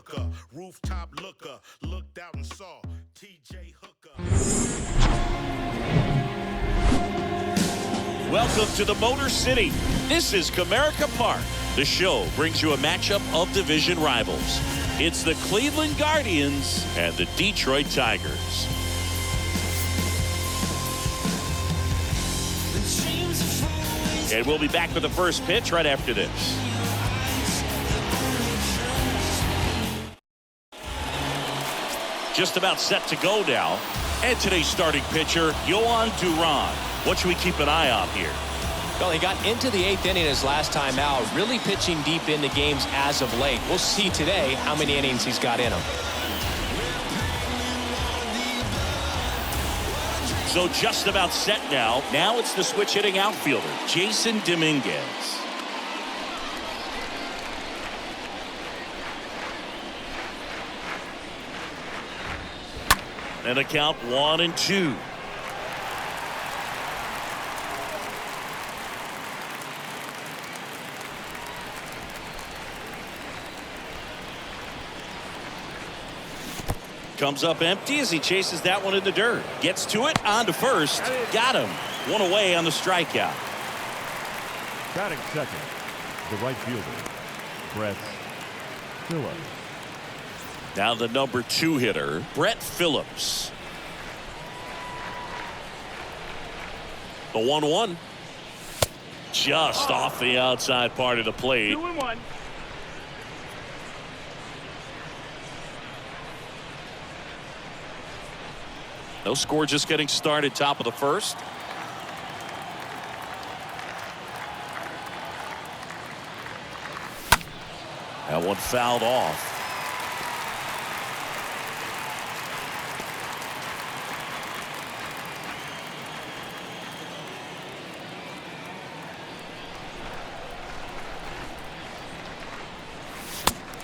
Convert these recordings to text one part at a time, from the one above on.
hooker, rooftop looker, looked out and saw TJ Hooker. Welcome to the Motor City. This is Comerica Park. The show brings you a matchup of division rivals. It's the Cleveland Guardians and the Detroit Tigers. And we'll be back with the first pitch right after this. Just about set to go now. And today's starting pitcher, Jhoan Duran. What should we keep an eye on here? Well, he got into the 8th inning his last time out, really pitching deep into games as of late. We'll see today how many innings he's got in him. So just about set now. Now it's the switch hitting outfielder, Jason Dominguez. And a count 1-2. Comes up empty as he chases that one in the dirt. Gets to it, on to first. Got him. One away on the strikeout. Batting second, the right fielder, Brett Phillips. Now the number 2 hitter, Brett Phillips. The 1-1. Just off the outside part of the plate. 2-1. No score, just getting started, top of the first. That one fouled off.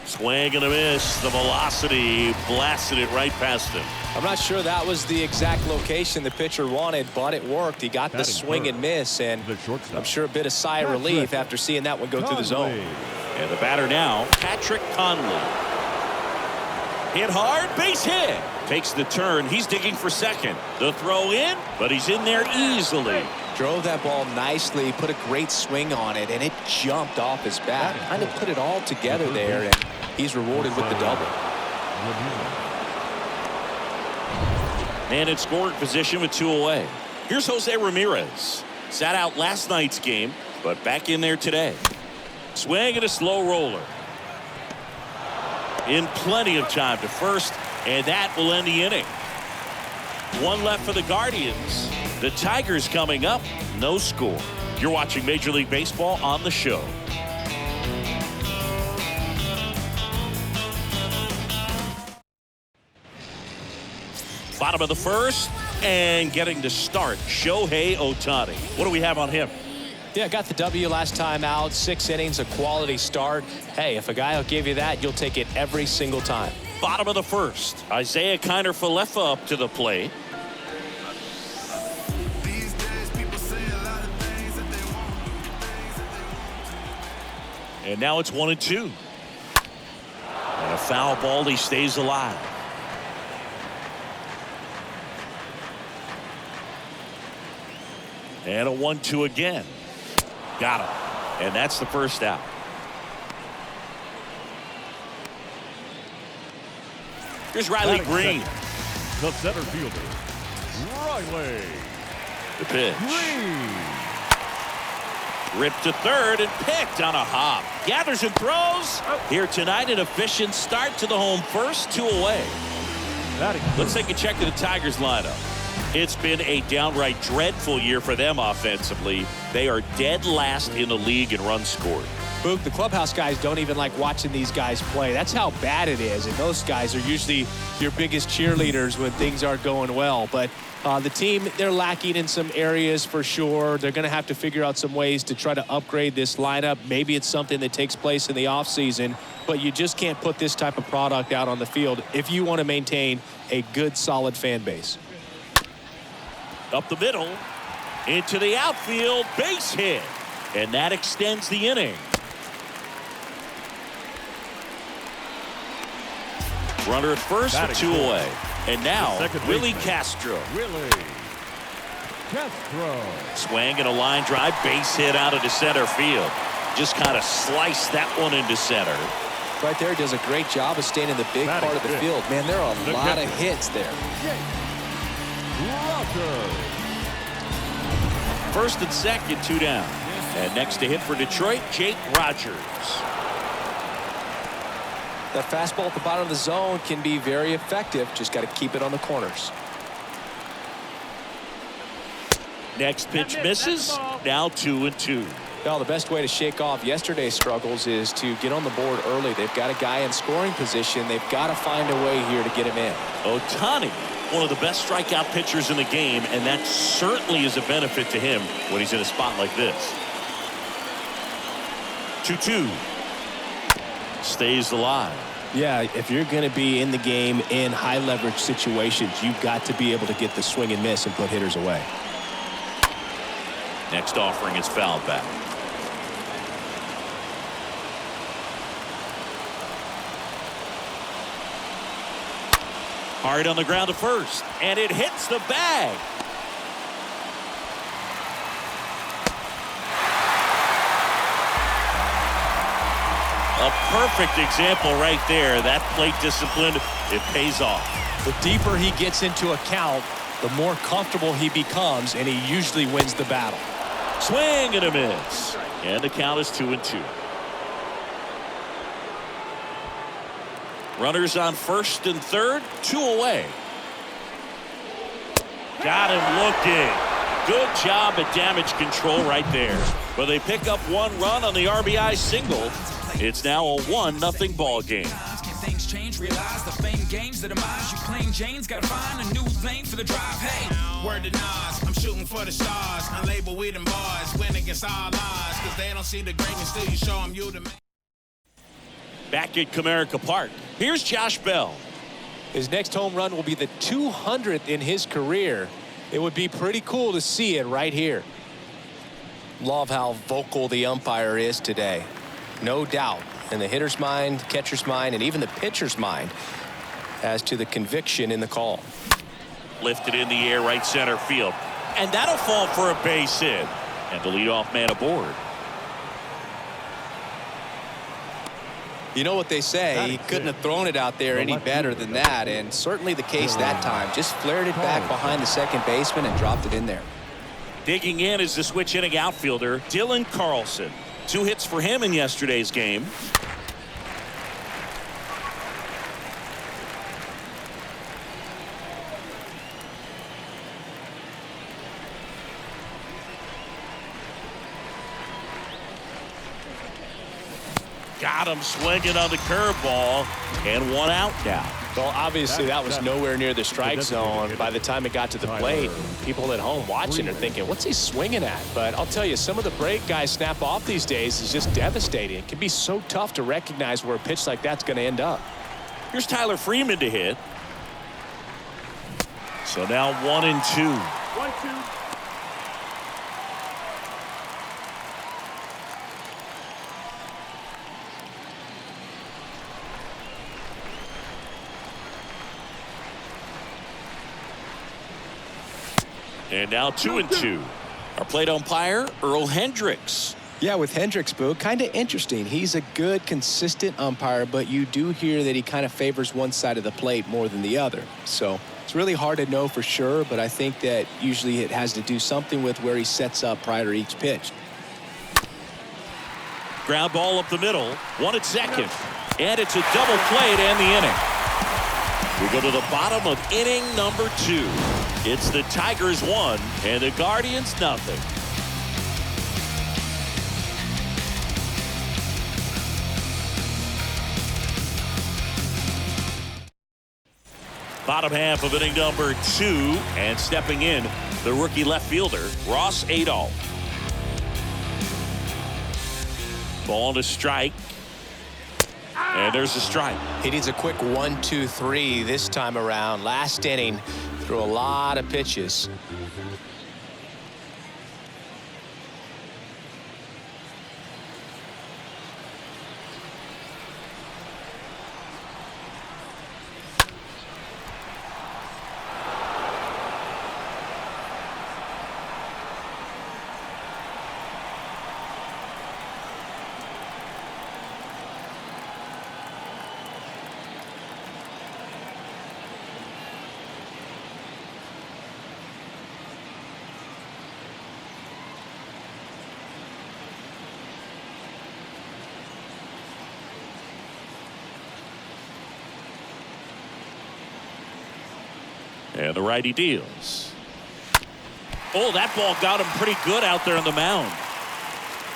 Swing and a miss. The velocity blasted it right past him. I'm not sure that was the exact location the pitcher wanted, but it worked. He got the swing and miss, and I'm sure a bit of sigh of relief after seeing that one go through the zone. And the batter now, Patrick Conley. Hit hard, base hit. Takes the turn. He's digging for second. The throw in, but he's in there easily. Drove that ball nicely, put a great swing on it, and it jumped off his bat. Kind of put it all together there, and he's rewarded with the double. And in scoring position with 2 away. Here's Jose Ramirez. Sat out last night's game, but back in there today. Swing and a slow roller. In plenty of time to first, and that will end the inning. 1 left for the Guardians. The Tigers coming up, no score. You're watching Major League Baseball on the show. Bottom of the first, and getting to start, Shohei Ohtani. What do we have on him? Yeah, got the W last time out. 6 innings, a quality start. Hey, if a guy will give you that, you'll take it every single time. Bottom of the first, Isaiah Kiner-Falefa up to the plate. And now it's 1-2. And a foul ball, he stays alive. And a 1-2 again. Got him. And that's the first out. Here's Riley Green. The center fielder, Riley. The pitch. Green. Ripped to third and picked on a hop. Gathers and throws. Here tonight, an efficient start to the home first, 2 away. Let's take a check of the Tigers lineup. It's been a downright dreadful year for them offensively. They are dead last in the league in runs scored. Boog, the clubhouse guys don't even like watching these guys play. That's how bad it is. And those guys are usually your biggest cheerleaders when things aren't going well. But the team, they're lacking in some areas for sure. They're going to have to figure out some ways to try to upgrade this lineup. Maybe it's something that takes place in the offseason. But you just can't put this type of product out on the field if you want to maintain a good, solid fan base. Up the middle, into the outfield, base hit. And that extends the inning. Runner at first with Batting 2 fourth. away. And now, second Willie baseman. Castro. Willie Castro. Swing and a line drive, base hit out into center field. Just kind of sliced that one into center. Right there, does a great job of staying in the big Batting part of the fifth. field. Man, there are a The lot of catcher. hits there. Rogers. First and second, 2 down. And next to hit for Detroit, Jake Rogers. That fastball at the bottom of the zone can be very effective. Just got to keep it on the corners. Next pitch misses. Now 2-2. Well, the best way to shake off yesterday's struggles is to get on the board early. They've got a guy in scoring position. They've got to find a way here to get him in. Ohtani, one of the best strikeout pitchers in the game, and that certainly is a benefit to him when he's in a spot like this. 2-2. Stays alive. Yeah, if you're going to be in the game in high leverage situations, you've got to be able to get the swing and miss and put hitters away. Next offering is fouled back. Hard on the ground to first, and it hits the bag. A perfect example right there. That plate discipline, it pays off. The deeper he gets into a count, the more comfortable he becomes, and he usually wins the battle. Swing and a miss. And the count is 2-2. Runners on first and third, 2 away. Got him looking. Good job at damage control right there. But they pick up 1 run on the RBI single. It's now a 1-0 ball game. Can things change? Realize the fame games that are mine. You plain Jane's gotta find a new lane for the drive. Hey, Word to Nas, I'm shooting for the stars. Unlabeled with them bars. Win against all odds. Cause they don't see the greatness till you show them you the man. Back at Comerica Park, here's Josh Bell. His next home run will be the 200th in his career. It would be pretty cool to see it right here. Love how vocal the umpire is today. No doubt in the hitter's mind, catcher's mind, and even the pitcher's mind as to the conviction in the call. Lifted in the air, right center field. And that'll fall for a base hit. And the leadoff man aboard. You know what they say, he couldn't have thrown it out there any better than that, and certainly the case that time. Just flared it back behind the second baseman and dropped it in there. Digging in is the switch hitting outfielder, Dylan Carlson. 2 hits for him in yesterday's game. Got him swinging on the curveball, and 1 out now. Well, obviously that was nowhere near the strike zone by the time it got to the plate. People at home watching are thinking, what's he swinging at? But I'll tell you, some of the break guys snap off these days is just devastating. It can be so tough to recognize where a pitch like that's going to end up. Here's Tyler Freeman to hit. So now 1-2. 1-2. And now 2-2. Our plate umpire, Earl Hendricks. Yeah, with Hendricks, Boo, kind of interesting. He's a good, consistent umpire, but you do hear that he kind of favors one side of the plate more than the other. So it's really hard to know for sure, but I think that usually it has to do something with where he sets up prior to each pitch. Ground ball up the middle. 1 at second. And it's a double play to end the inning. We go to the bottom of inning number 2. It's the Tigers 1 and the Guardians nothing. Bottom half of inning number 2, and stepping in, the rookie left fielder, Ross Adolph. Ball to strike. And there's a strike. He needs a quick 1-2-3 this time around. Last inning, threw a lot of pitches. And the righty deals. Oh, that ball got him pretty good out there on the mound.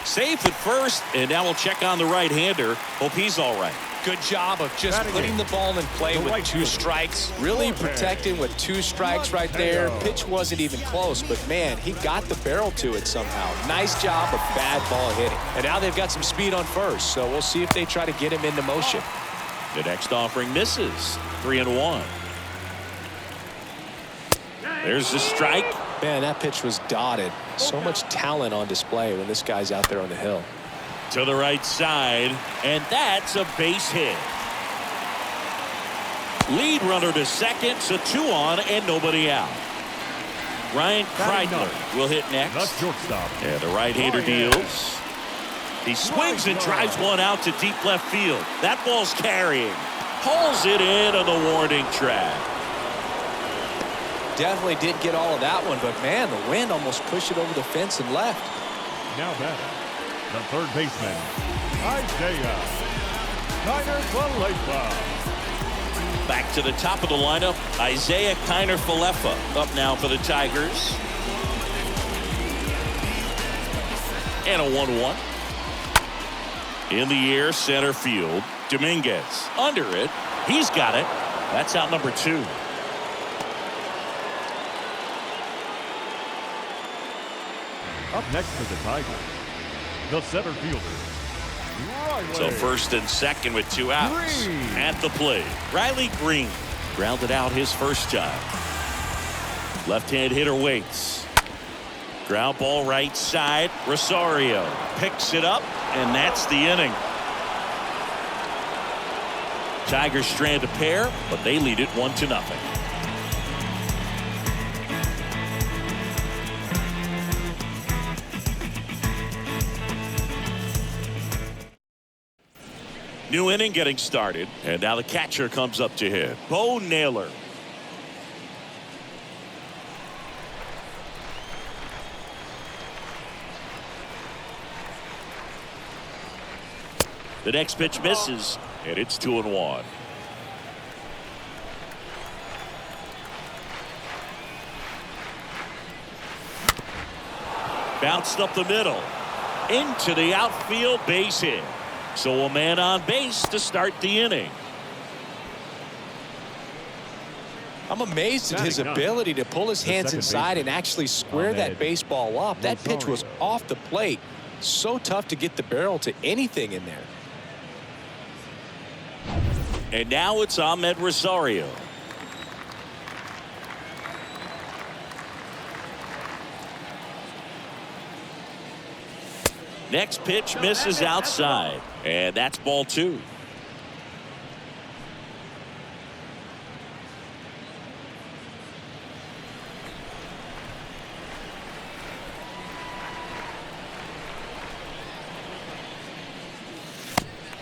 Safe at first, and now we'll check on the right-hander. Hope he's all right. Good job of just putting the ball in play with 2 strikes. Really protecting with 2 strikes right there. Pitch wasn't even close, but man, he got the barrel to it somehow. Nice job of bad ball hitting. And now they've got some speed on first, so we'll see if they try to get him into motion. The next offering misses. 3-1. There's the strike. Man, that pitch was dotted. So much talent on display when this guy's out there on the hill. To the right side, and that's a base hit. Lead runner to second, so 2 on and nobody out. Ryan Kreidler will hit next. The shortstop. And the right-hander deals. He swings and drives one out to deep left field. That ball's carrying. Pulls it in on the warning track. Definitely did get all of that one, but man, the wind almost pushed it over the fence and left. Now batting, the third baseman, Isaiah Kiner-Falefa. Back to the top of the lineup, Isaiah Kiner-Falefa up now for the Tigers. And a 1-1. In the air, center field. Dominguez under it. He's got it. That's out number 2. Up next for the Tigers, the center fielder, Riley. So first and second with 2 outs. Green. At the plate, Riley Green grounded out his first time. Left-hand hitter waits. Ground ball right side. Rosario picks it up, and that's the inning. Tigers strand a pair, but they lead it 1-0. New inning getting started, and now the catcher comes up to hit. Bo Naylor. The next pitch misses, and it's 2-1. Bounced up the middle. Into the outfield, base hit. So a man on base to start the inning. I'm amazed at his ability to pull his hands inside and actually square that baseball up. That pitch was off the plate. So tough to get the barrel to anything in there. And now it's Ahmed Rosario. Next pitch misses outside, and that's ball 2.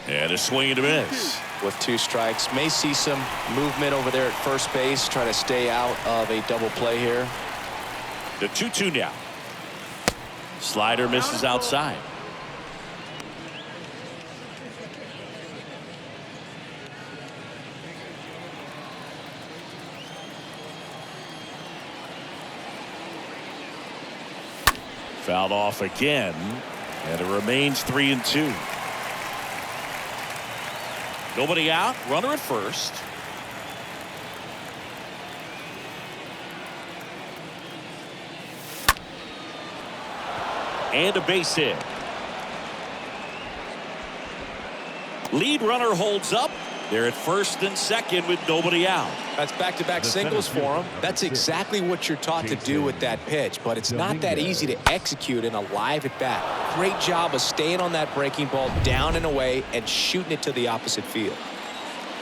And a swing and a miss. With 2 strikes, may see some movement over there at first base, try to stay out of a double play here. The 2-2 now. Slider misses outside. Fouled off again, and it remains 3-2. Nobody out, runner at first. And a base hit. Lead runner holds up. They're at first and second with nobody out. That's back-to-back singles for him. That's exactly what you're taught to do with that pitch, but it's not that easy to execute in a live at-bat. Great job of staying on that breaking ball down and away and shooting it to the opposite field.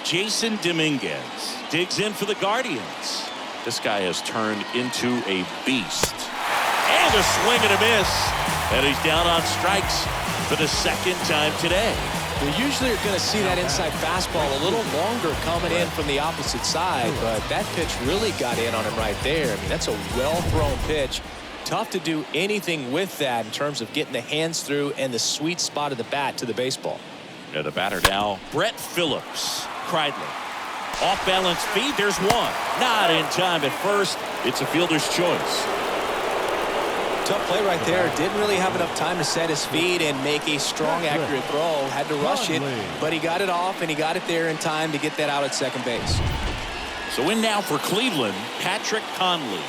Jason Dominguez digs in for the Guardians. This guy has turned into a beast. And a swing and a miss. And he's down on strikes for the second time today. You usually are going to see that inside fastball a little longer coming in from the opposite side, but that pitch really got in on him right there. I mean, that's a well-thrown pitch. Tough to do anything with that in terms of getting the hands through and the sweet spot of the bat to the baseball. And the batter now, Brett Phillips. Kreidler Off balance feed. There's one. Not in time at first. It's a fielder's choice. Tough play right there. Didn't really have enough time to set his feet and make a strong, accurate throw. Had to rush it, but he got it off, and he got it there in time to get that out at second base. So in now for Cleveland, Patrick Conley.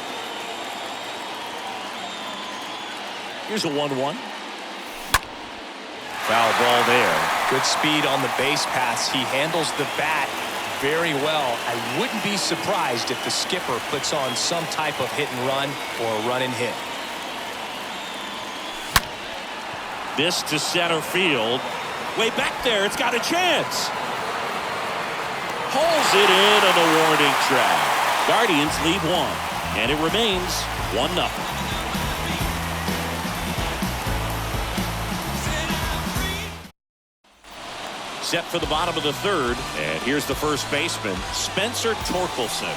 Here's a 1-1. Foul ball there. Good speed on the base pass. He handles the bat very well. I wouldn't be surprised if the skipper puts on some type of hit and run or run and hit. This to center field. Way back there. It's got a chance. Pulls it in on the warning track. Guardians lead one. And it remains 1-0. Set for the bottom of the third. And here's the first baseman, Spencer Torkelson.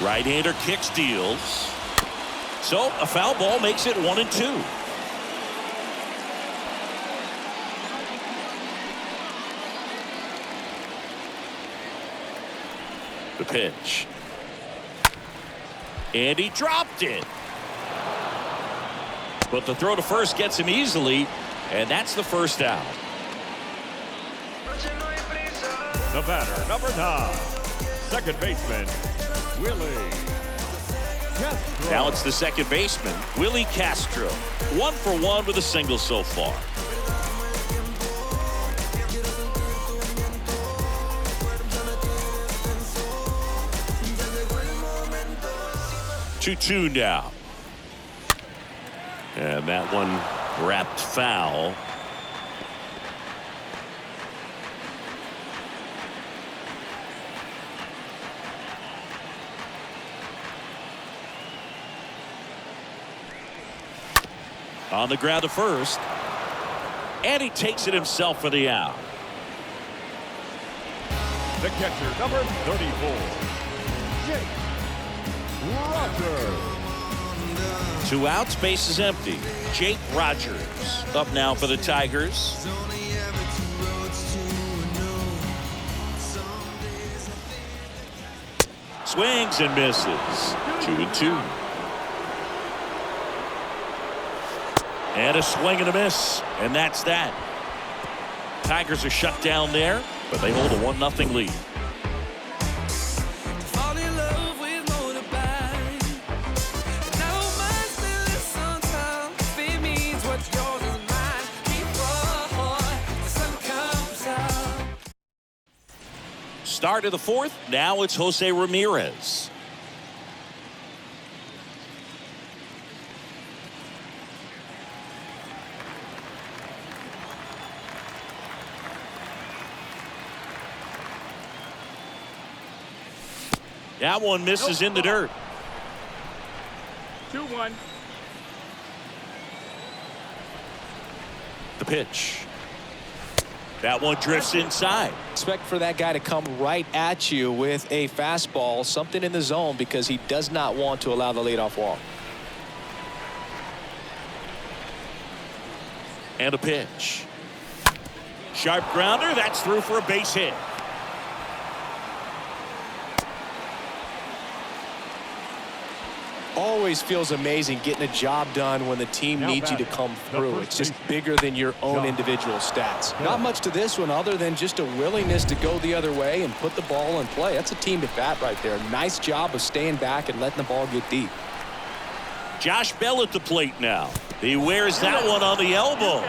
Right-hander kicks, deals. So a foul ball makes it 1-2. The pitch. And he dropped it. But the throw to first gets him easily, and that's the first out. The batter, number 9, second baseman, Willie Castro. Now it's the second baseman, Willie Castro. 1 for 1 with a single so far. Two now. And that one wrapped foul. On the ground to first. And he takes it himself for the out. The catcher, number 34, Jake Rogers. 2 outs, base is empty. Jake Rogers up now for the Tigers. Swings and misses. 2-2. And a swing and a miss. And that's that. Tigers are shut down there, but they hold a 1-0 lead. Start of the fourth. Now it's Jose Ramirez. That one misses in the dirt. 2-1. The pitch. That one drifts inside. Expect for that guy to come right at you with a fastball, something in the zone, because he does not want to allow the leadoff walk. And a pitch. Sharp grounder. That's through for a base hit. Always feels amazing getting a job done when the team needs you to come through. It's just bigger than your own individual stats. Not much to this one other than just a willingness to go the other way and put the ball in play. That's a team at bat right there. Nice job of staying back and letting the ball get deep. Josh Bell at the plate now. He wears that one on the elbow.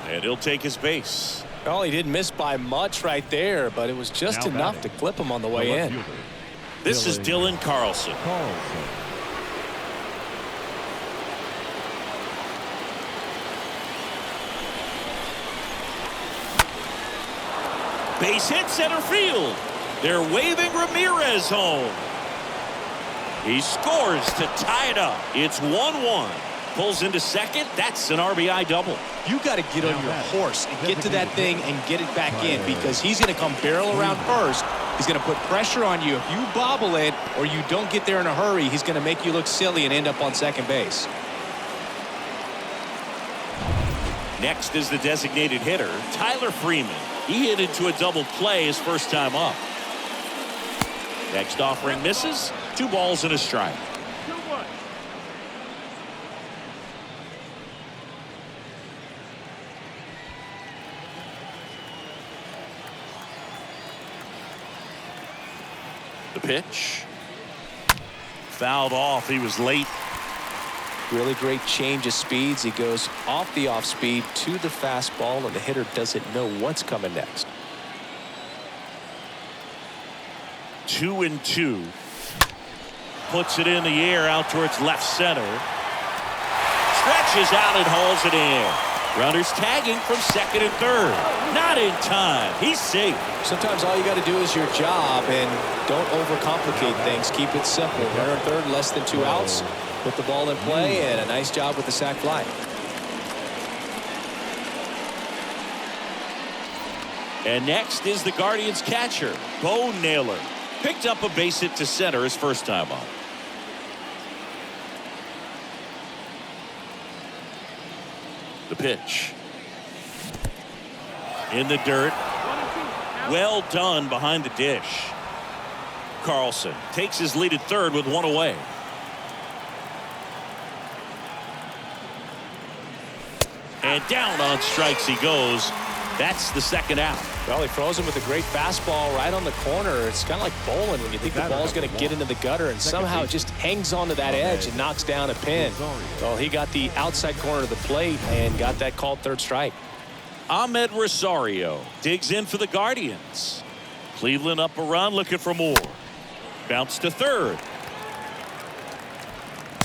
And he'll take his base. Well, he didn't miss by much right there, but it was just enough to clip him on the way in. This is Dylan Carlson. Base hit center field. They're waving Ramirez home. He scores to tie it up. It's 1-1. Pulls into second. That's an RBI double. You got to get on your horse and get to that thing and get it back in, because he's going to come barrel around first. He's going to put pressure on you. If you bobble it or you don't get there in a hurry, he's going to make you look silly and end up on second base. Next is the designated hitter, Tyler Freeman. He hit into a double play his first time up. Next offering misses. 2 balls and a strike. 2-1. The pitch. Fouled off. He was late. Really great change of speeds. He goes off the off speed to the fastball, and the hitter doesn't know what's coming next. 2-2. Puts it in the air out towards left center. Stretches out and hauls it in. Runners tagging from second and third. Not in time. He's safe. Sometimes all you got to do is your job, and don't overcomplicate things. Keep it simple. Runner third, less than 2 outs. Put the ball in play, and a nice job with the sac fly. And next is the Guardians catcher, Bo Naylor. Picked up a base hit to center his first time up. The pitch. In the dirt. Well done behind the dish. Carlson takes his lead at third with 1 away. And down on strikes he goes. That's the second out. Well, he throws him with a great fastball right on the corner. It's kind of like bowling when you think the ball's going to get into the gutter, and somehow it just hangs onto that edge and knocks down a pin. Well, he got the outside corner of the plate and got that called third strike. Ahmed Rosario digs in for the Guardians. Cleveland up a run, looking for more. Bounce to third.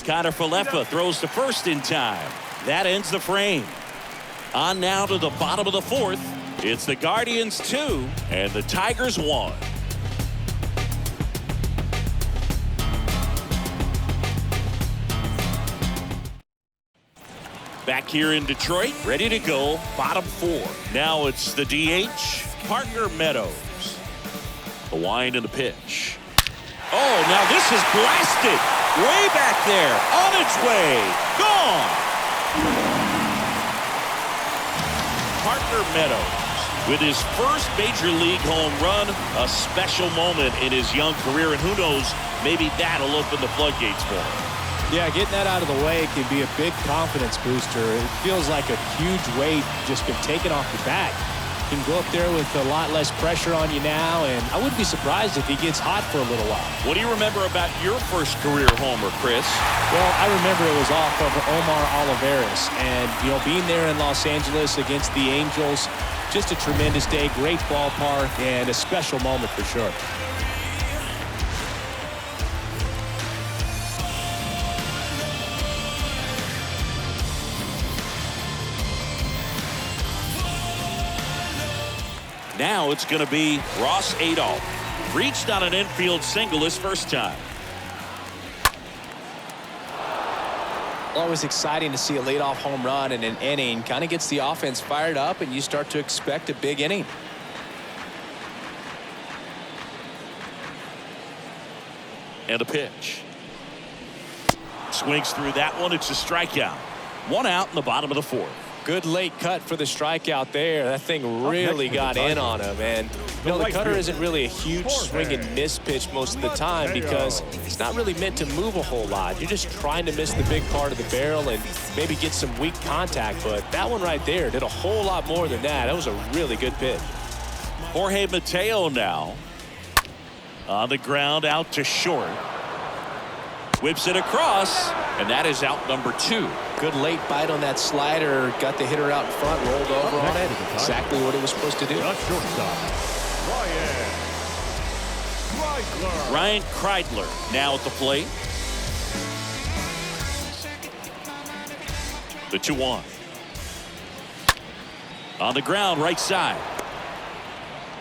Connor Falefa throws to first in time. That ends the frame. On now to the bottom of the fourth. It's the Guardians 2 and the Tigers 1. Back here in Detroit, ready to go, bottom 4. Now it's the DH, Parker Meadows. The wind and the pitch. Oh, now this is blasted. Way back there, on its way, gone. Parker Meadows with his first major league home run, a special moment in his young career, and who knows, maybe that'll open the floodgates for him. Yeah, getting that out of the way can be a big confidence booster. It feels like a huge weight just been taken off your back. You can go up there with a lot less pressure on you now, and I wouldn't be surprised if he gets hot for a little while. What do you remember about your first career homer, Chris? Well, I remember it was off of Omar Olivares, and, you know, being there in Los Angeles against the Angels, just a tremendous day, great ballpark, and a special moment for sure. Now it's going to be Ross Adolph. Reached on an infield single his first time. Always exciting to see a leadoff home run in an inning. Kind of gets the offense fired up, and you start to expect a big inning. And a pitch. Swings through that one. It's a strikeout. 1 out in the bottom of the fourth. Good late cut for the strikeout there. That thing really got in on him. And, you know, the cutter isn't really a huge swing and miss pitch most of the time because it's not really meant to move a whole lot. You're just trying to miss the big part of the barrel and maybe get some weak contact. But that one right there did a whole lot more than that. That was a really good pitch. Jorge Mateo now on the ground out to short. Whips it across, and that is out number 2. Good late bite on that slider. Got the hitter out in front, rolled over on it. Exactly what it was supposed to do. Ryan Kreidler now at the plate. The 2-1. On the ground, right side.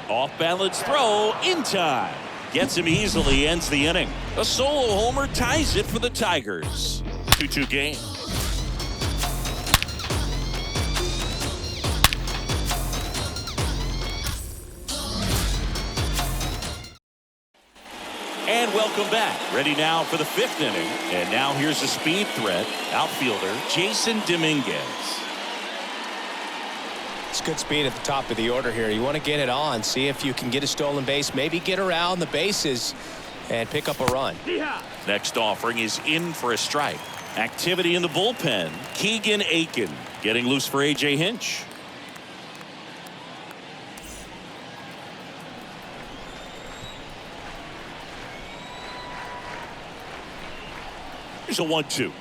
Off balance throw in time. Gets him easily, ends the inning. A solo homer ties it for the Tigers. 2-2 game. And welcome back. Ready now for the 5th inning. And now here's the speed threat, outfielder Jasson Dominguez. It's good speed at the top of the order here. You want to get it on, see if you can get a stolen base, maybe get around the bases and pick up a run. Next offering is in for a strike. Activity in the bullpen. Keegan Akin getting loose for A.J. Hinch. Here's a 1-2.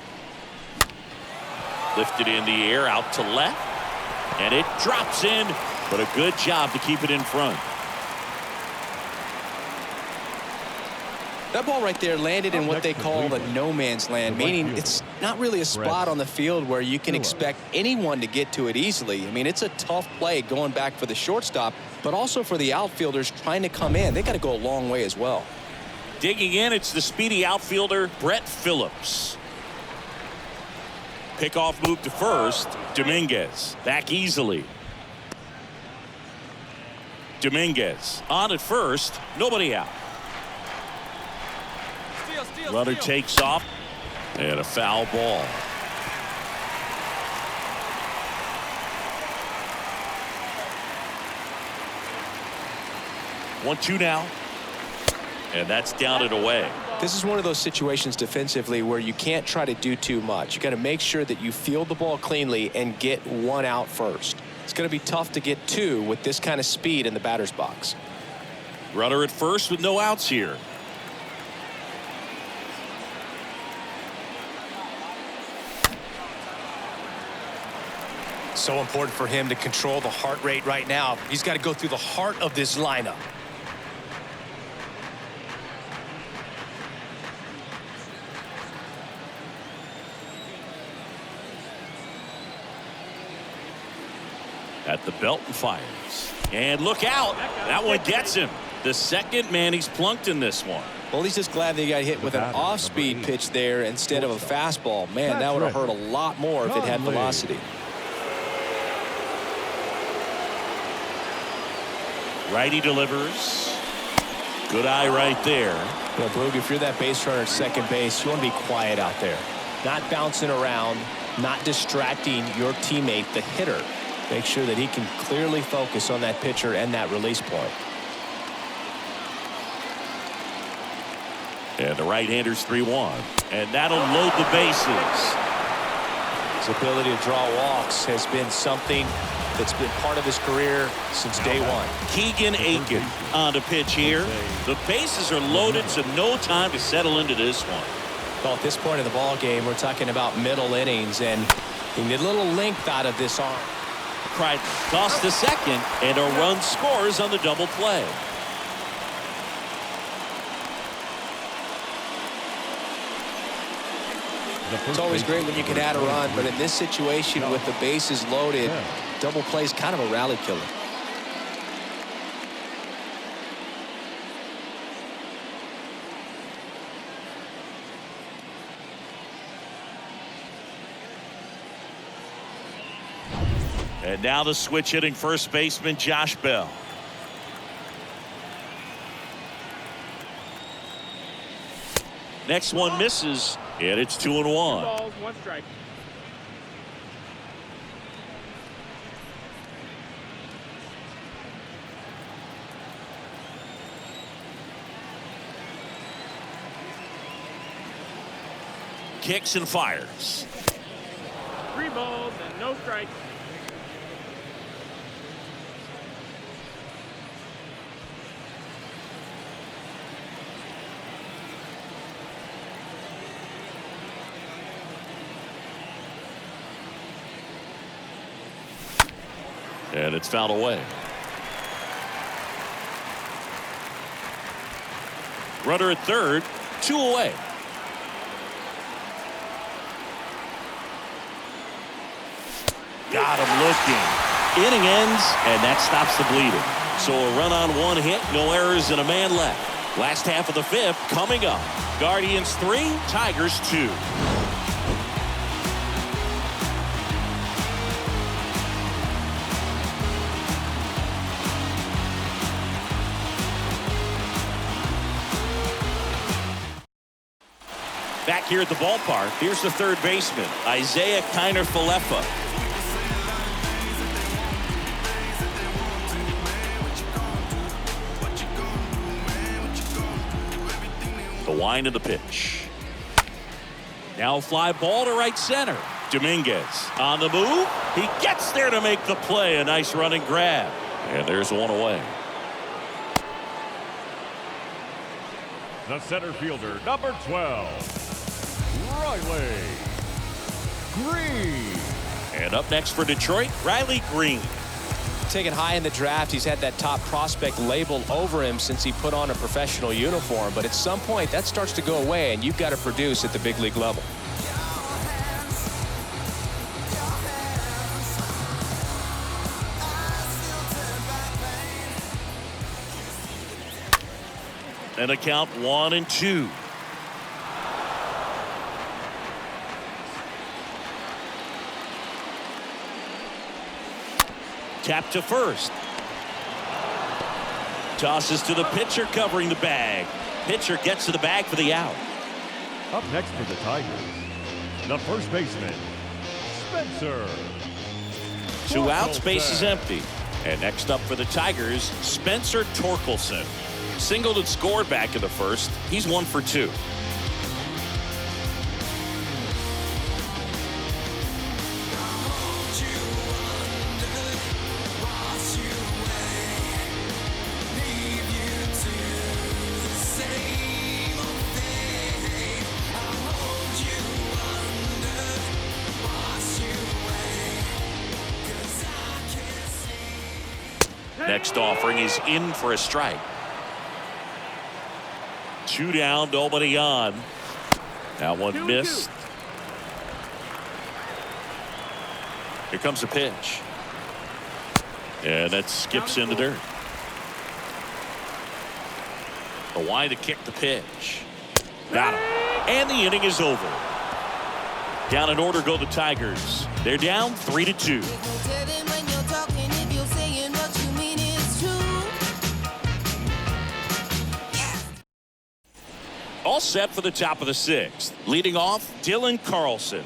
Lifted in the air out to left. And it drops in, but a good job to keep it in front. That ball right there landed in what they call the no man's land, meaning it's not really a spot on the field where you can expect anyone to get to it easily. I mean, it's a tough play going back for the shortstop, but also for the outfielders trying to come in. They got to go a long way as well. Digging in, it's the speedy outfielder Brett Phillips. Pickoff move to first. Dominguez back easily. Dominguez on at first. Nobody out. Runner takes off. And a foul ball. One-two now. And that's down and away. This is one of those situations defensively where you can't try to do too much. You got to make sure that you field the ball cleanly and get one out first. It's going to be tough to get two with this kind of speed in the batter's box. Runner at first with no outs here. So important for him to control the heart rate right now. He's got to go through the heart of this lineup. At the belt and fires. And look out. That one gets him. The second man he's plunked in this one. Well, he's just glad they got hit with an off-speed pitch there instead of a fastball. Man, that would have hurt a lot more if it had velocity. Righty delivers. Good eye right there. Well, Boog, if you're that base runner at second base, you want to be quiet out there. Not bouncing around, not distracting your teammate, the hitter. Make sure that he can clearly focus on that pitcher and that release point. And the right-hander's 3-1. And that'll load the bases. His ability to draw walks has been something that's been part of his career since day one. Keegan Akin on the pitch here. The bases are loaded, so no time to settle into this one. Well, at this point in the ball game, we're talking about middle innings, and you need a little length out of this arm. Crichton tossed to second, and a run scores on the double play. It's always great when you can add a run, but in this situation with the bases loaded, double play is kind of a rally killer. And now the switch hitting first baseman Josh Bell. Next one misses, and it's 2-1. 2 balls, 1 strike. Kicks and fires. 3 balls and no strikes. And it's fouled away. Runner at third, 2 away. Got him looking. Inning ends, and that stops the bleeding. So a run on 1 hit, no errors, and a man left. Last half of the 5th coming up. Guardians 3, Tigers 2. Back here at the ballpark, here's the third baseman, Isaiah Kiner-Falefa. The wind of the pitch. Now a fly ball to right center. Dominguez on the move. He gets there to make the play. A nice running grab. And there's one away. The center fielder, number 12, Riley Green. And up next for Detroit, Riley Green. Taken high in the draft, he's had that top prospect label over him since he put on a professional uniform. But at some point, that starts to go away, and you've got to produce at the big league level. And a count 1-2. Tap to first. Tosses to the pitcher covering the bag. Pitcher gets to the bag for the out. Up next for the Tigers, the first baseman, Spencer. 2 outs, base is empty. And next up for the Tigers, Spencer Torkelson. Singled and scored back in the first. He's 1 for 2. Next offering is in for a strike. 2 down, nobody on. Now one missed. Here comes the pitch. And that skips in the dirt. The wind to kick the pitch. Got him. And the inning is over. Down in order go the Tigers. They're down 3-2. All set for the top of the 6th. Leading off, Dylan Carlson.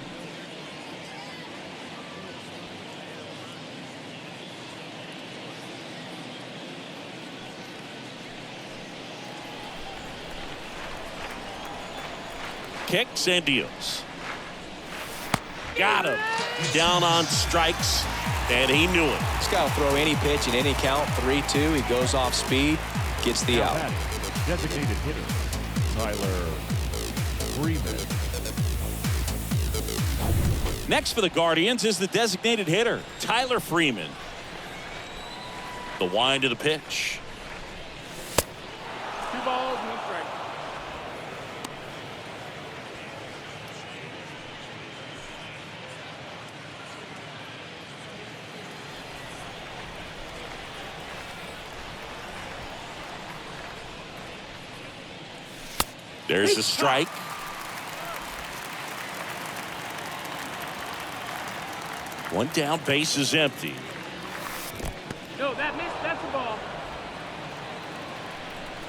Kicks and deals. Got him. Down on strikes, and he knew it. He's got to throw any pitch in any count. 3-2. He goes off speed, gets the out. Designated hitter, Tyler Freeman. Next for the Guardians is the designated hitter, Tyler Freeman. The wind of the pitch. 2 balls, 1 strike. There's the strike. One down, base is empty. No, that missed. That's the ball.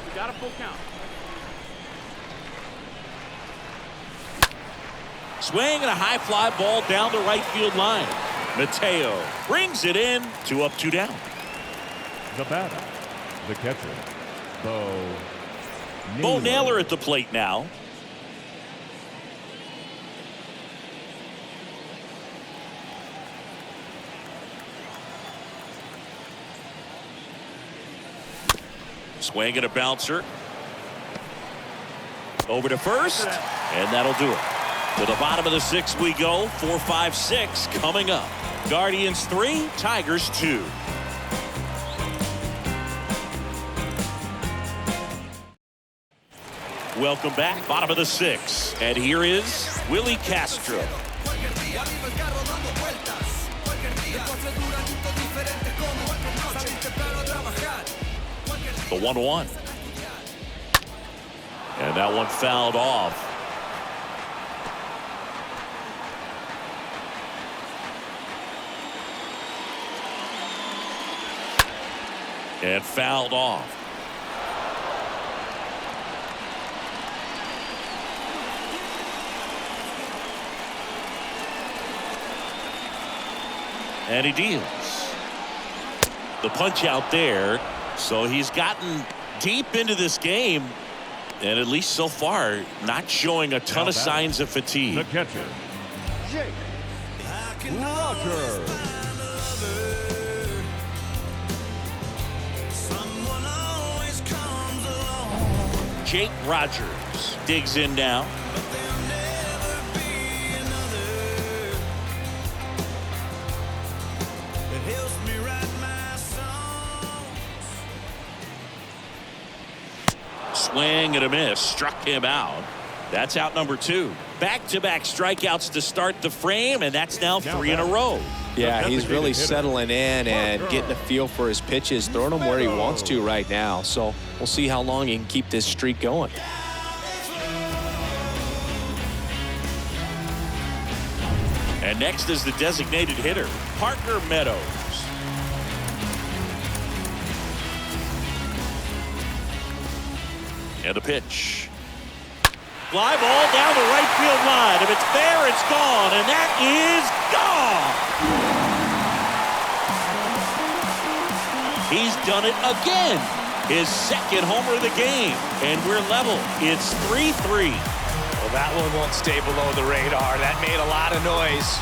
We got a full count. Swing and a high fly ball down the right field line. Mateo brings it in. 2 up, 2 down. The batter, the catcher, Bo Naylor at the plate now. Swing and a bouncer. Over to first, and that'll do it. To the bottom of the 6th we go. 4, 5, 6 coming up. Guardians 3, Tigers 2. Welcome back, bottom of the 6th. And here is Willie Castro. The 1-1. And that one fouled off. And fouled off. And he deals. The punch out there. So he's gotten deep into this game. And at least so far, not showing a ton of signs of fatigue. The catcher, Jake Rogers. Jake Rogers digs in now. Swing and a miss, struck him out. That's out number 2. Back-to-back strikeouts to start the frame, and that's now 3 in a row. Yeah, he's really settling in and getting a feel for his pitches, throwing them where he wants to right now. So we'll see how long he can keep this streak going. And next is the designated hitter, Parker Meadows. And a pitch. Fly ball down the right field line. If it's there, it's gone. And that is gone. He's done it again. His second homer of the game. And we're level. It's 3-3. Well, that one won't stay below the radar. That made a lot of noise.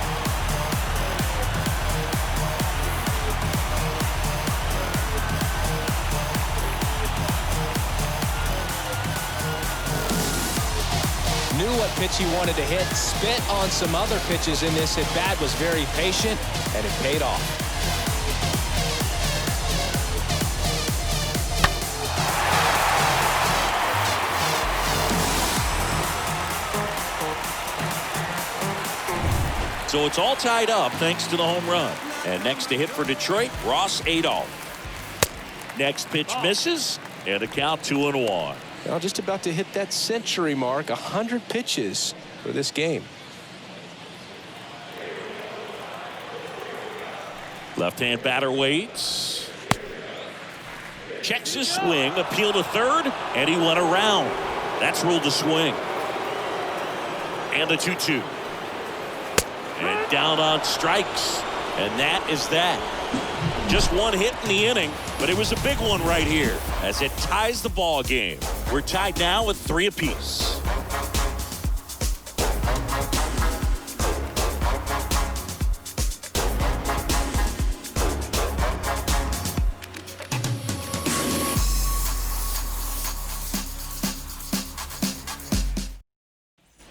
Knew what pitch he wanted to hit, spit on some other pitches in this at-bat, was very patient, and it paid off. So it's all tied up thanks to the home run. And next to hit for Detroit, Ross Adolph. Next pitch misses, and a count 2-1. Well, just about to hit that century mark, 100 pitches for this game. Left-hand batter waits. Checks his swing, appeal to third, and he went around. That's ruled a swing. And the 2-2. And down on strikes. And that is that. Just one hit in the inning, but it was a big one right here as it ties the ball game. We're tied now with 3 apiece.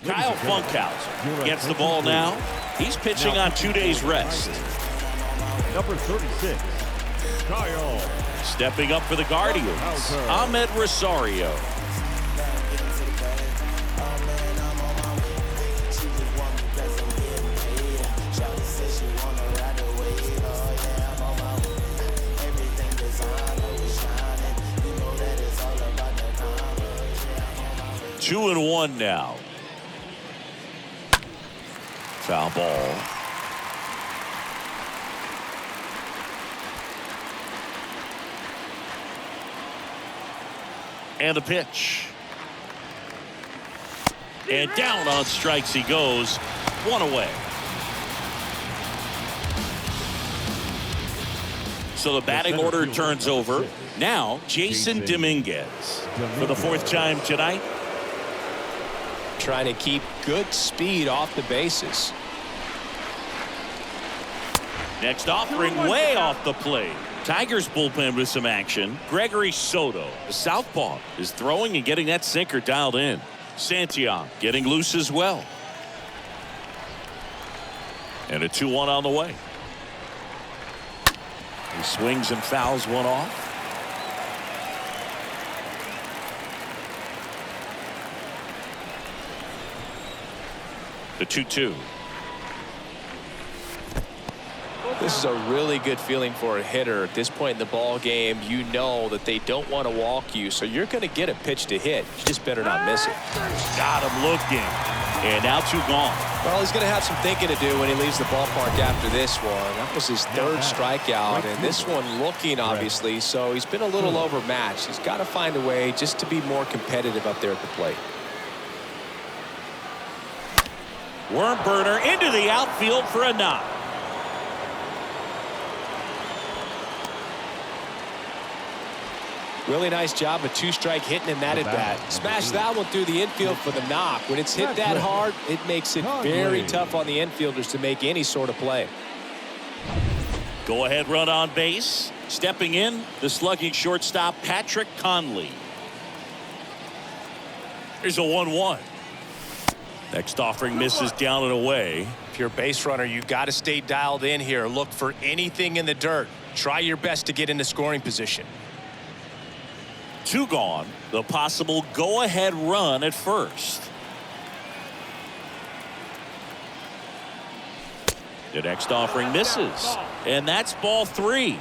Kyle Funkhouser gets the ball now. He's pitching on 2 days rest. Number 36, Kyle. Stepping up for the Guardians, Ahmed Rosario. Two and one now. Foul ball. And a pitch. And down on strikes he goes. One away. So the batting order turns over. Now Jason Dominguez for the 4th time tonight. Trying to keep good speed off the bases. Next offering way off the plate. Tigers bullpen with some action. Gregory Soto, the southpaw, is throwing and getting that sinker dialed in. Santiago getting loose as well. And a 2-1 on the way. He swings and fouls one off. The 2-2. This is a really good feeling for a hitter at this point in the ball game. You know that they don't want to walk you, so you're going to get a pitch to hit. You just better not miss it. Got him looking. And now 2 gone. Well, he's going to have some thinking to do when he leaves the ballpark after this one. That was his 3rd strikeout, and this one looking, obviously, so he's been a little overmatched. He's got to find a way just to be more competitive up there at the plate. Worm burner into the outfield for a knock. Really nice job of two-strike hitting in that at-bat. Smash that one through the infield for the knock. When it's hit that hard, it makes it very tough on the infielders to make any sort of play. Go ahead run on base. Stepping in, the slugging shortstop Patrick Conley. Here's a 1-1. Next offering misses down and away. If you're a base runner, you got to stay dialed in here. Look for anything in the dirt. Try your best to get into scoring position. 2 gone. The possible go-ahead run at first. The next offering misses, and that's ball 3.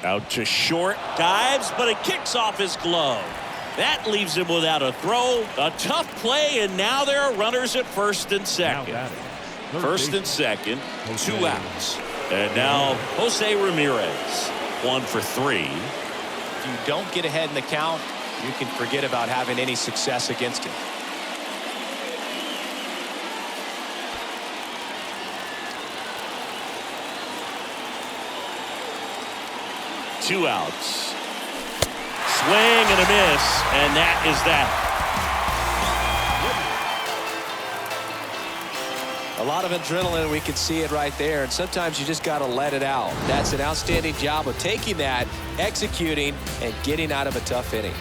Out to short, dives, but it kicks off his glove. That leaves him without a throw. A tough play, and now there are runners at first and second. First and second, 2 outs. And now Jose Ramirez, 1 for 3. If you don't get ahead in the count, you can forget about having any success against him. Two outs. Swing and a miss, and that is that. A lot of adrenaline, we can see it right there, and sometimes you just got to let it out. That's an outstanding job of taking that, executing, and getting out of a tough inning.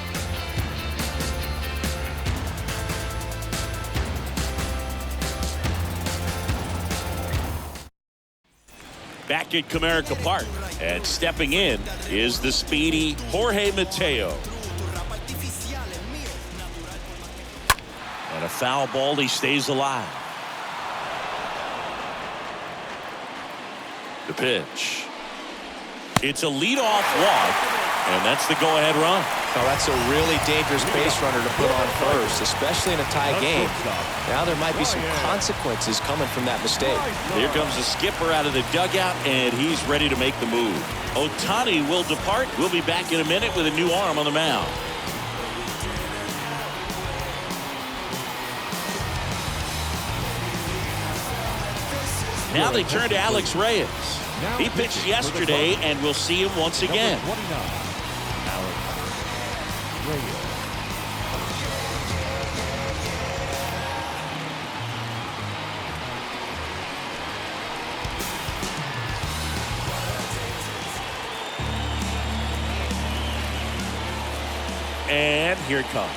Back at Comerica Park, and stepping in is the speedy Jorge Mateo. And a foul ball, he stays alive. The pitch. It's a leadoff walk, and that's the go-ahead run. Now that's a really dangerous base runner to put on first, especially in a tie game. Now there might be some consequences coming from that mistake. Here comes the skipper out of the dugout, and he's ready to make the move. Ohtani will depart. We'll be back in a minute with a new arm on the mound. Now they turn to Alex Reyes. He pitched yesterday, and we'll see him once again. And here it comes.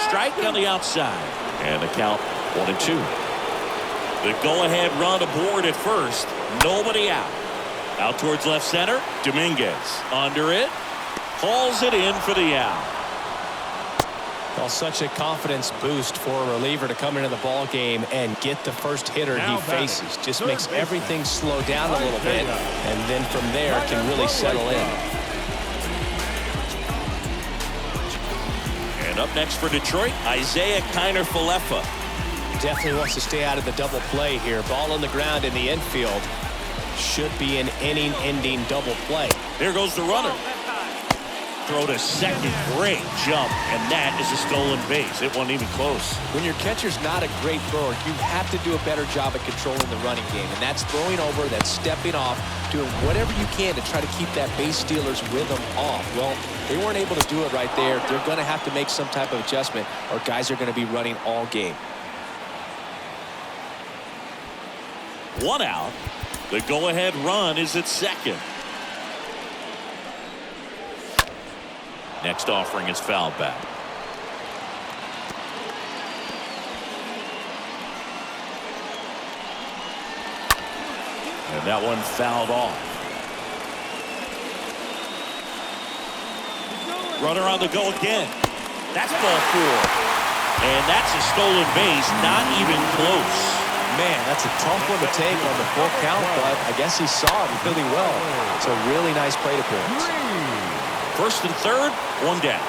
Strike on the outside. And the count 1-2. The go-ahead run aboard at first. Nobody out. Out towards left center. Dominguez under it. Hauls it in for the out. Well, such a confidence boost for a reliever to come into the ball game and get the first hitter he faces. Just makes everything slow down a little bit, and then from there can really settle in. And up next for Detroit, Isaiah Kiner-Falefa. Definitely wants to stay out of the double play here. Ball on the ground in the infield. Should be an inning-ending double play. There goes the runner. Throw to second. Great jump, and that is a stolen base. It wasn't even close. When your catcher's not a great thrower, you have to do a better job at controlling the running game, and that's throwing over, that's stepping off, doing whatever you can to try to keep that base stealer's rhythm off. Well, they weren't able to do it right there. They're going to have to make some type of adjustment, or guys are going to be running all game. 1 out. The go-ahead run is at second. Next offering is fouled back. And that one fouled off. Runner on the go again. That's ball 4. And that's a stolen base, not even close. Man, that's a tough one to take on the full count, but I guess he saw it really well. It's a really nice plate appearance. First and third, 1 down.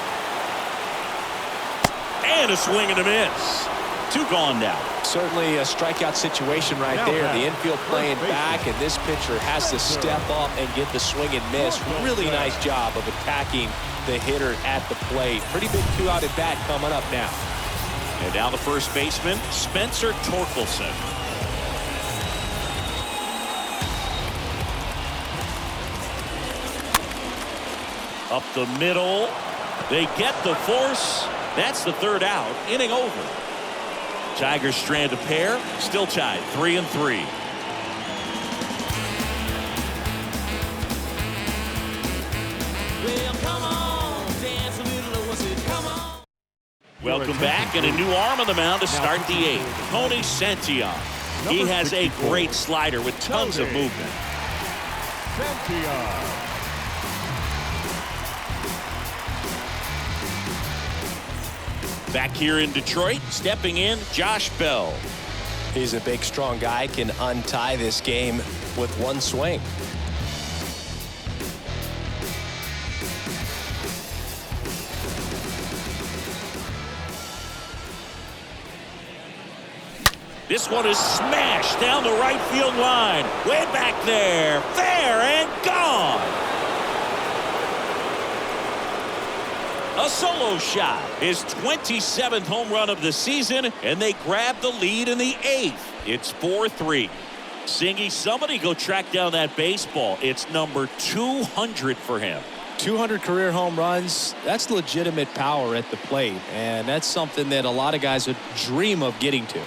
And a swing and a miss. 2 gone now. Certainly a strikeout situation right there. The infield playing back, and this pitcher has to step up and get the swing and miss. Really nice job of attacking the hitter at the plate. Pretty big 2-out at bat coming up now. And now the first baseman, Spencer Torkelson. Up the middle. They get the force. That's the 3rd out. Inning over. Tigers strand a pair. Still tied 3-3. Well, come on, dance a little, what's it? Come on. Welcome back, and a new arm on the mound to start the 8th. Tony Santillan. He has a great slider with tons of movement. Santillan. Back here in Detroit, stepping in, Josh Bell. He's a big, strong guy, can untie this game with one swing. This one is smashed down the right field line. Way back there. Fair and gone. A solo shot. His 27th home run of the season, and they grab the lead in the 8th. It's 4-3. Singy, somebody go track down that baseball. It's number 200 for him. 200 career home runs. That's legitimate power at the plate, and that's something that a lot of guys would dream of getting to.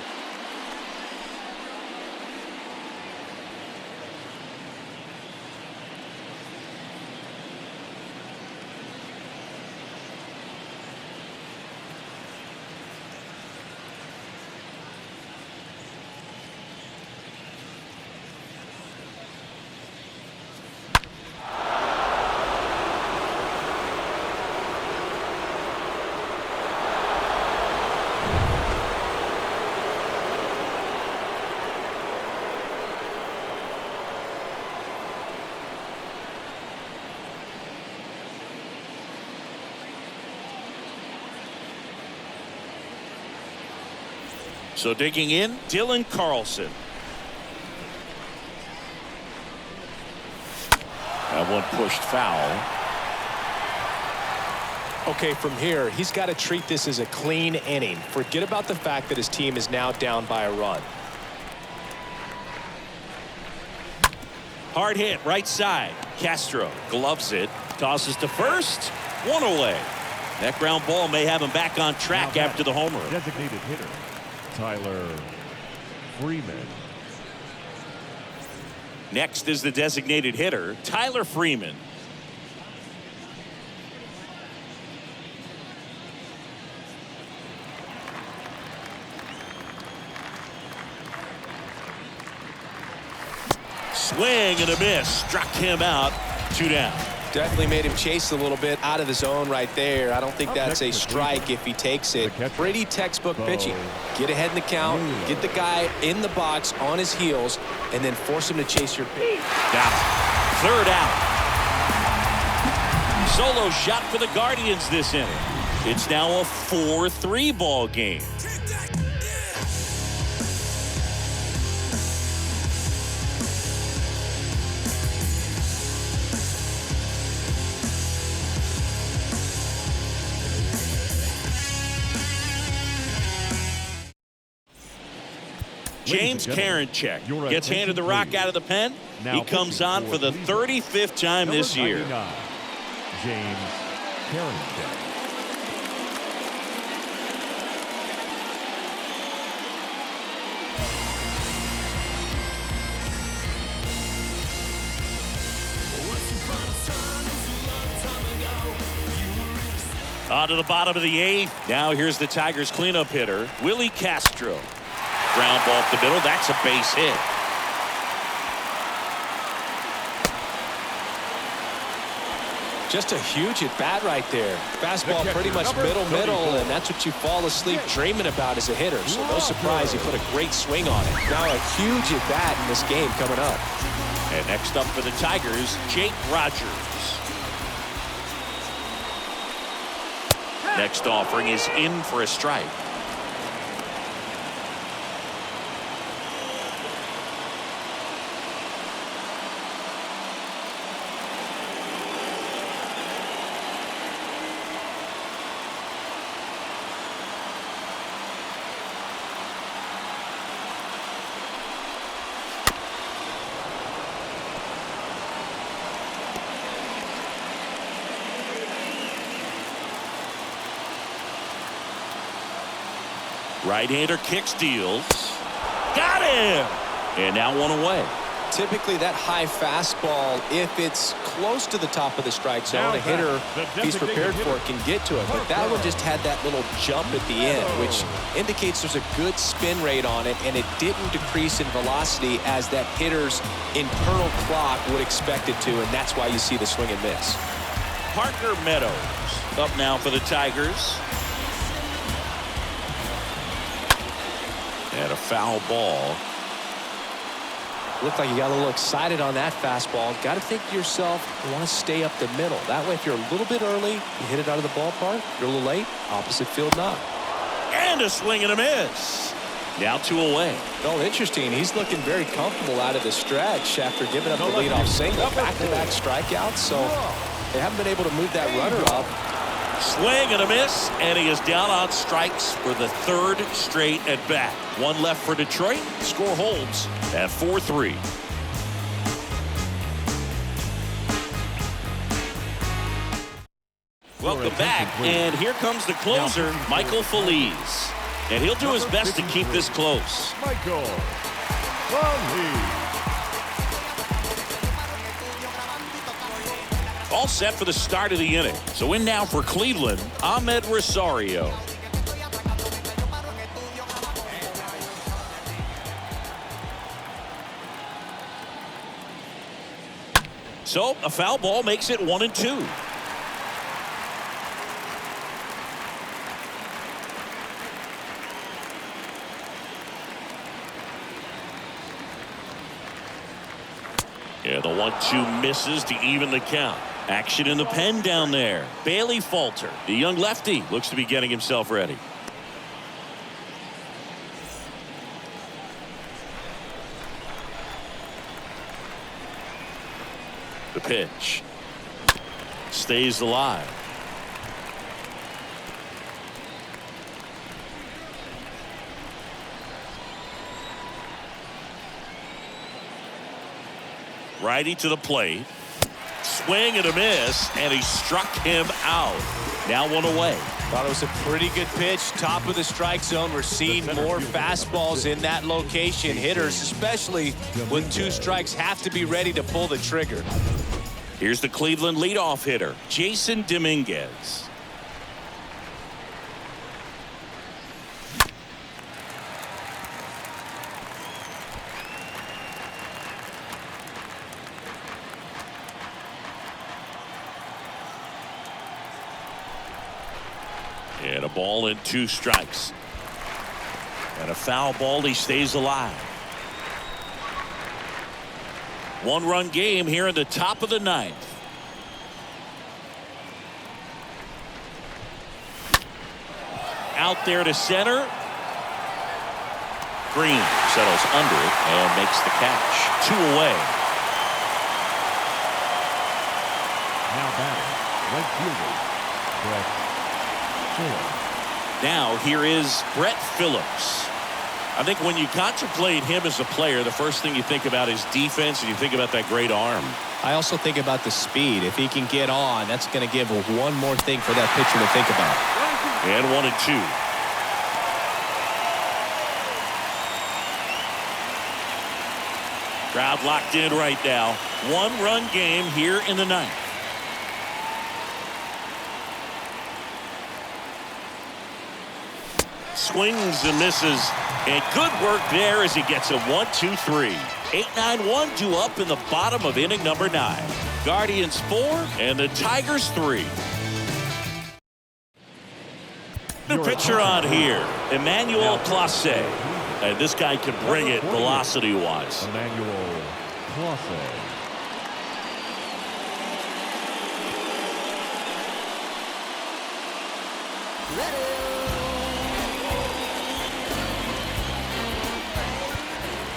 So digging in, Dylan Carlson. That one pushed foul. Okay, from here, he's got to treat this as a clean inning. Forget about the fact that his team is now down by a run. Hard hit, right side. Castro gloves it, tosses to first, 1 away. That ground ball may have him back on track after the homer. Designated hitter, Tyler Freeman. Next is the designated hitter, Tyler Freeman. Swing and a miss. Struck him out. 2 down. Definitely made him chase a little bit out of the zone right there. I don't think that's a strike if he takes it. Pretty textbook pitching. Get ahead in the count, get the guy in the box on his heels, and then force him to chase your pitch. Down. 3rd out. Solo shot for the Guardians this inning. It's now a 4-3 ball game. James Karinchak gets handed the rock out of the pen. He comes on for the 35th time this year. James Karinchak. On to the bottom of the 8th. Now here's the Tigers cleanup hitter, Willie Castro. Ground ball up the middle. That's a base hit. Just a huge at bat right there. Fastball pretty much middle, and that's what you fall asleep dreaming about as a hitter. So no surprise he put a great swing on it. Now a huge at bat in this game coming up. And next up for the Tigers, Jake Rogers. Next offering is in for a strike. Right-hander kicks, deals. Got him! And now one away. Typically that high fastball, if it's close to the top of the strike zone, a hitter, if he's prepared for it, can get to it. But that one just had that little jump at the end, which indicates there's a good spin rate on it, and it didn't decrease in velocity as that hitter's internal clock would expect it to, and that's why you see the swing and miss. Parker Meadows up now for the Tigers. And a foul ball. Looked like you got a little excited on that fastball. Got to think to yourself, you want to stay up the middle. That way, if you're a little bit early, you hit it out of the ballpark. If you're a little late, opposite field knock. And a swing and a miss. Now 2 away. Well, interesting. He's looking very comfortable out of the stretch after giving up the leadoff single. Back-to-back strikeouts, so they haven't been able to move that runner up. Swing and a miss, and he is down on strikes for the 3rd straight at bat. 1 left for Detroit. Score holds at 4-3. Welcome back, and here comes the closer, Michael Feliz. And he'll do his best to keep this close. Michael Feliz. All set for the start of the inning. So in now for Cleveland, Ahmed Rosario. So a foul ball makes it 1-2. Yeah, the 1-2 misses to even the count. Action in the pen down there. Bailey Falter, the young lefty, looks to be getting himself ready. The pitch. Stays alive. Righty to the plate. Swing and a miss, and he struck him out. Now 1 away. Thought it was a pretty good pitch. Top of the strike zone. We're seeing more fastballs in that location. Hitters, especially with 2 strikes, have to be ready to pull the trigger. Here's the Cleveland leadoff hitter, Jason Dominguez. And a ball and 2 strikes. And a foul ball. He stays alive. 1-run game here in the top of the 9th. Out there to center. Green settles under it and makes the catch. 2 away. Now batting, right fielder, Brett Phillips. Now here is Brett Phillips. I think when you contemplate him as a player, the first thing you think about is defense, and you think about that great arm. I also think about the speed. If he can get on, that's going to give one more thing for that pitcher to think about. And 1-2. Crowd locked in right now. 1-run game here in the 9th. Swings and misses, and good work there as he gets a 1-2-3. 8-9-1 due up in the bottom of inning number 9. Guardians 4 and the Tigers 3. The pitcher on here, Emmanuel Clase. And this guy can bring it velocity-wise. Emmanuel Clase.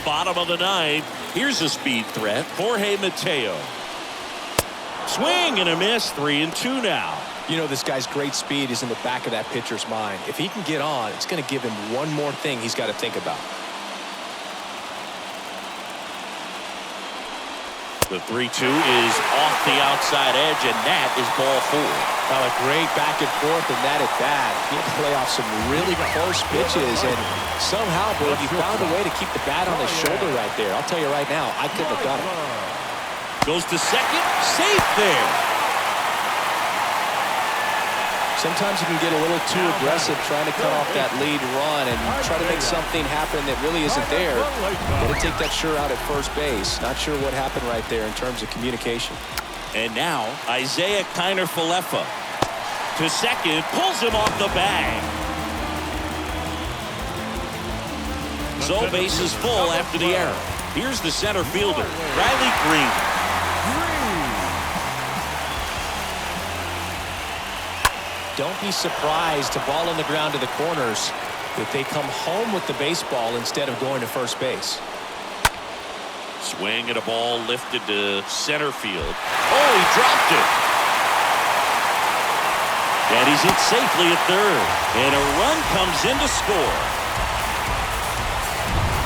Bottom of the 9th. Here's a speed threat. Jorge Mateo. Swing and a miss. 3-2 now. You know, this guy's great speed is in the back of that pitcher's mind. If he can get on, it's going to give him one more thing he's got to think about. The 3-2 is off the outside edge, and that is ball 4. Well, a great back and forth, and that at bat. He had to play off some really close pitches, and somehow, Bird, you found a way to keep the bat on his shoulder right there. I'll tell you right now, I couldn't have done it. Goes to second, safe there. Sometimes you can get a little too aggressive trying to cut off that lead run and try to make something happen that really isn't there. Got to take that sure out at first base. Not sure what happened right there in terms of communication. And now, Isaiah Kiner-Falefa to second, pulls him off the bag. So bases full after the error. Here's the center fielder, Riley Green. Don't be surprised to ball on the ground to the corners if they come home with the baseball instead of going to first base. Swing at a ball lifted to center field. Oh, he dropped it. And he's hit safely at third. And a run comes in to score.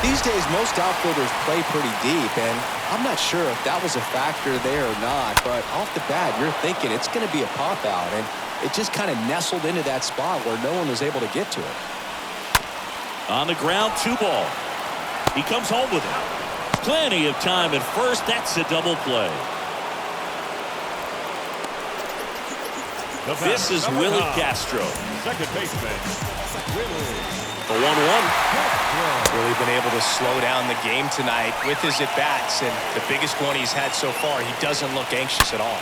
These days, most outfielders play pretty deep, and I'm not sure if that was a factor there or not, but off the bat, you're thinking it's going to be a pop-out, and it just kind of nestled into that spot where no one was able to get to it. On the ground, 2 ball. He comes home with it. Plenty of time at first. That's a double play. This is Willie Castro. Second baseman, The 1-1. Really been able to slow down the game tonight with his at-bats, and the biggest one he's had so far, he doesn't look anxious at all.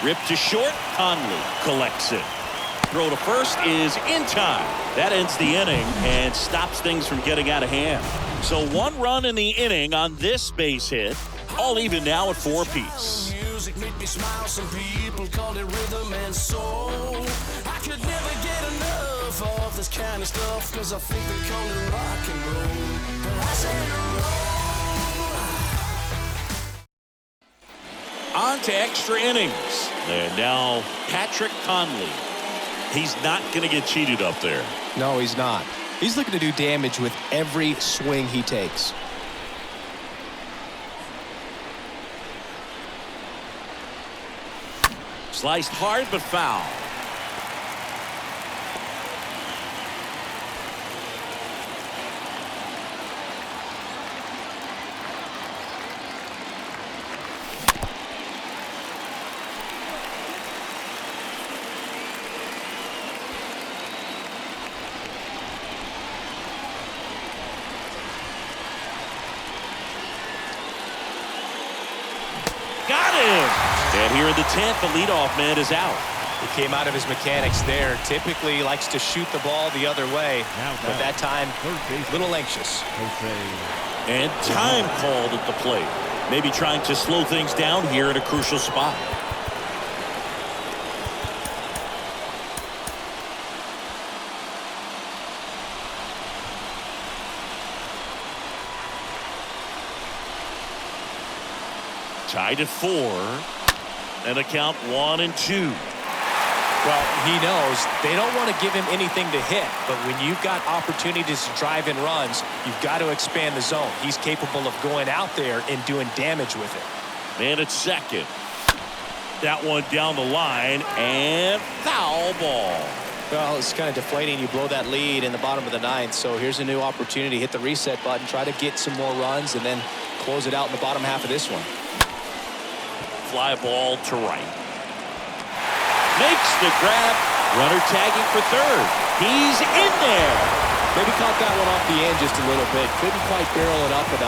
Ripped to short. Conley collects it. Throw to first is in time. That ends the inning and stops things from getting out of hand. So 1 run in the inning on this base hit. All even now at 4 apiece. Music made me smile. Some people call it rhythm and soul. I could never get enough of this kind of stuff, cause I think they call it rock and roll. But I said roll. On to extra innings. And now Patrick Conley. He's not going to get cheated up there. No, he's not. He's looking to do damage with every swing he takes. Sliced hard but foul. Got him! And here in the 10th, the leadoff man is out. He came out of his mechanics there. Typically likes to shoot the ball the other way, but that time a little anxious. And time called at the plate. Maybe trying to slow things down here in a crucial spot. Tied at 4. And a count 1-2. Well, he knows they don't want to give him anything to hit, but when you've got opportunities to drive in runs, you've got to expand the zone. He's capable of going out there and doing damage with it. Man at second. That one down the line, and foul ball. Well, it's kind of deflating. You blow that lead in the bottom of the 9th, so here's a new opportunity. Hit the reset button, try to get some more runs, and then close it out in the bottom half of this one. Fly ball to right. Makes the grab. Runner tagging for third. He's in there. Maybe caught that one off the end just a little bit. Couldn't quite barrel it up enough.